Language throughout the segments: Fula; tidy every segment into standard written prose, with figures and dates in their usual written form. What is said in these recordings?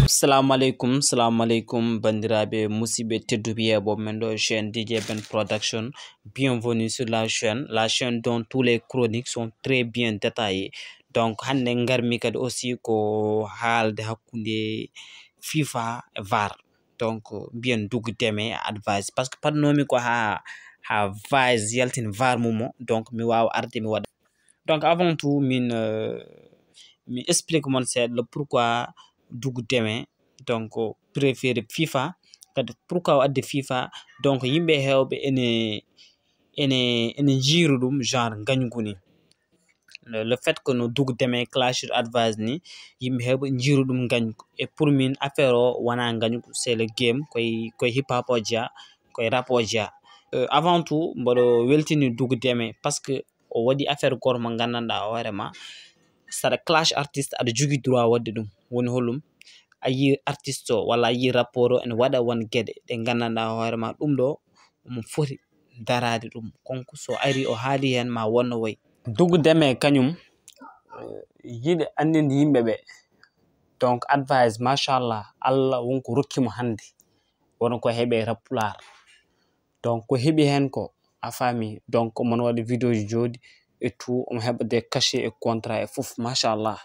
Salamu alaikum bandirabe musibe teddubiye mendo chaîne DJ Ben Production. Bienvenue sur la chaîne dont tous les chroniques sont très bien détaillées. Donc hande ngarmi kadi aussi ko haalde hakkunde FIFA VAR. Donc bien dugdeme advice parce que padnomi ko ha advice yaltin VAR mumo donc mi wawa arde mi wada. Donc avant tout mi explique mon c'est le pourquoi dugdeme donc préféré FIFA kadi pourquoi adde FIFA donc yimbe hewbe ene jiru dum genre gagnuguni le fait que no dugdeme clash advice ni yimbe hewbe jiru dum gagnu et pour min affaire o wana gagnu c'est le game koy hip hop odia koy rap odia avant tout mbodo weltini dugdeme parce que o wadi affaire gor ma gandanda horema sara clash artiste ada jogi droit wadde dum woni holum ayi artiste wala ayi rapport en wada won gede de gananda horema dum do mo foti darade dum konko so ari o haali hen ma wonno way dugdeme kanyum yide andinde yimbe be donc advice machallah Allah wonko rokkimo hande won ko hebe rappular donc ko hebi hen ko a fami donc mon wadi vidéo jodi et tout on heba des cachets et contrat et fouf machallah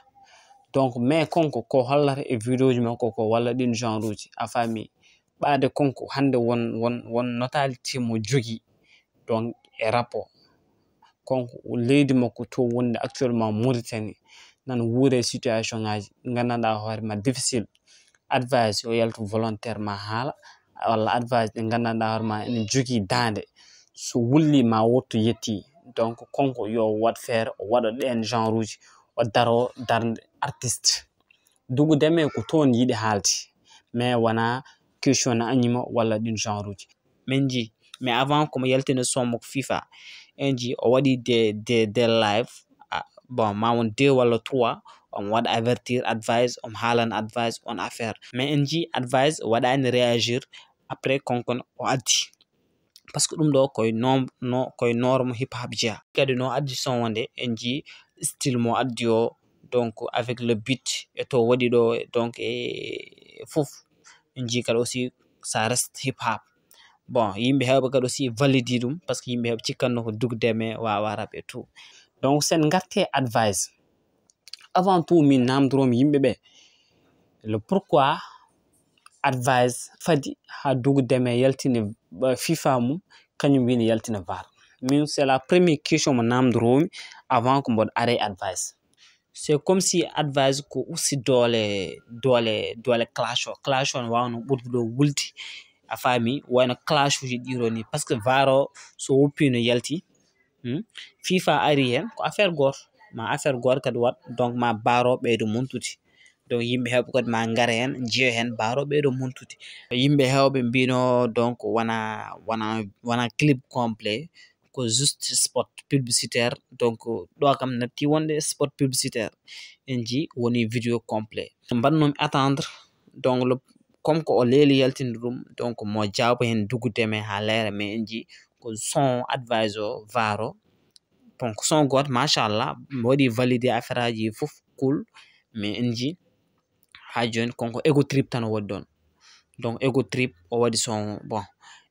donc mais konko ko hollata e vidéo ji makko ko walla din genre uji a fami baade konko hande won notalité mo jogi donc e rapport konko leydi makko to wonde actuellement Mauritanie nan woure situation ngaji gananda hoorema difficile advice o yalto volontairement hala walla advice de gananda hoorema en jogi dande so wulli ma wotto yetti donc konko yo wat faire o wado den genre uji o daro darde artiste dugudeme ko ton yidi halti mais wana question na anima wala din genre uji menji mais avant comme yaltene somo FIFA enji o wadi de live bon ma won 2 wala 3 on wad avertir advice on halan advice on affaire mais enji advice wada en réagir après konkon o addi parce que dum do koy norme hip hop dia kadi no addi son wonde enji style mo addi o donc avec le beat et to wadi do donc fouf enji kadi aussi ça reste hip hop bon yimbe hewbe kadi aussi valide dum parce que yimbe hewbe cikanno ko dugdeme wa rap et tout donc sen ngarte advice avant tout min namdrom yimbe be le pourquoi advice fadi ha dugdeme yaltine FIFA mum kanyum wini yaltina VAR min c'est la première question mo namdrom avant ko bod arrêt advice c'est comme si advice ko aussi dole clash on wawno burdo wulti a fami wayno clash uji dironi parce que VAR so wopino yalti FIFA ari hen ko affaire gor kadi wat donc ma baro beedo muntuti donc yimbe hewbe kadi ma ngare hen jiyo hen baro beedo muntuti yimbe hewbe mbino donc wana clip complet ko juste spot publicitaire donc do kam natti wonde spot publicitaire enji woni vidéo complet bannom attendre donc comme ko o leeli yaltindum donc mo jaabo hen dugudeme ha lere mais enji ko son advisor VAR donc son god machallah wadi valider affaire aji fof cool mais enji ha joni konko ego trip tan woddon donc ego trip o wadi son bon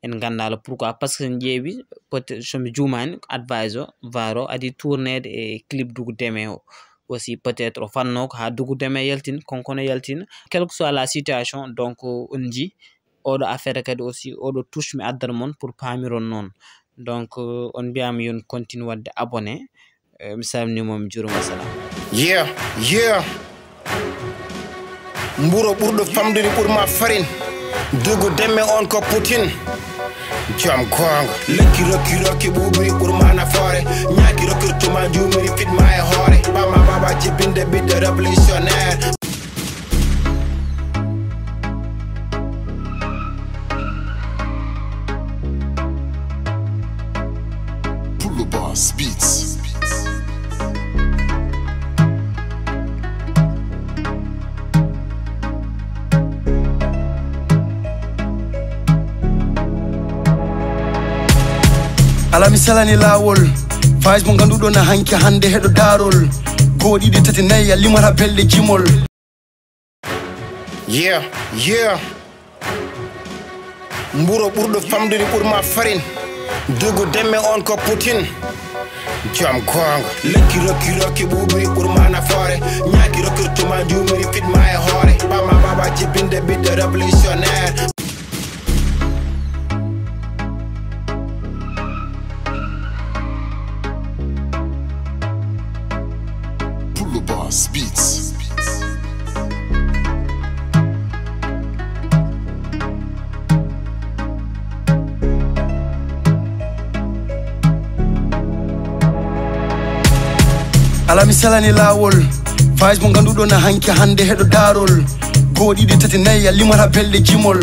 en gandala pourquoi parce que njeewi peut-être so mi jumani advisor VAR adi tourner et clip dugudeme o aussi peut-être o fanno ko ha dugudeme yaltin konko no yaltin quelle que soit la situation donc onji odo affaire kadi aussi odo touche mi addar mon pour pamiron non donc on biam yon continue wadde abonné mi samni mom juruma salam yeah mburo burdo famdude pour ma farine dugudeme on ko Putin jam kongo lekki roki bubri pour mana fore nyaki recrutement jumiri fit my hore baba jibinde bidde révolutionnaire pull the boss beats alami salani lawol faiz mo gandudo na hanki hande hedo darol godi de tati nay limata belde jimol Yeah, yeah. Mburo ɓurɗo famdude ɓurma farine. Dugu demme on ko Putin. Jam gonga. Lekki rokki ɓuɓri ɓurma nafoore. Ñaaki rokkirtuma jumiri fitma e hoore. Bama baba jibbinde ɓiɗɗo révolutionnaire. Pull the boss beats. Alami salani lawol faiz mo ganduɗo na hanki hande heɗo darol goɗiɗi tati nayyi a limata belde jimol.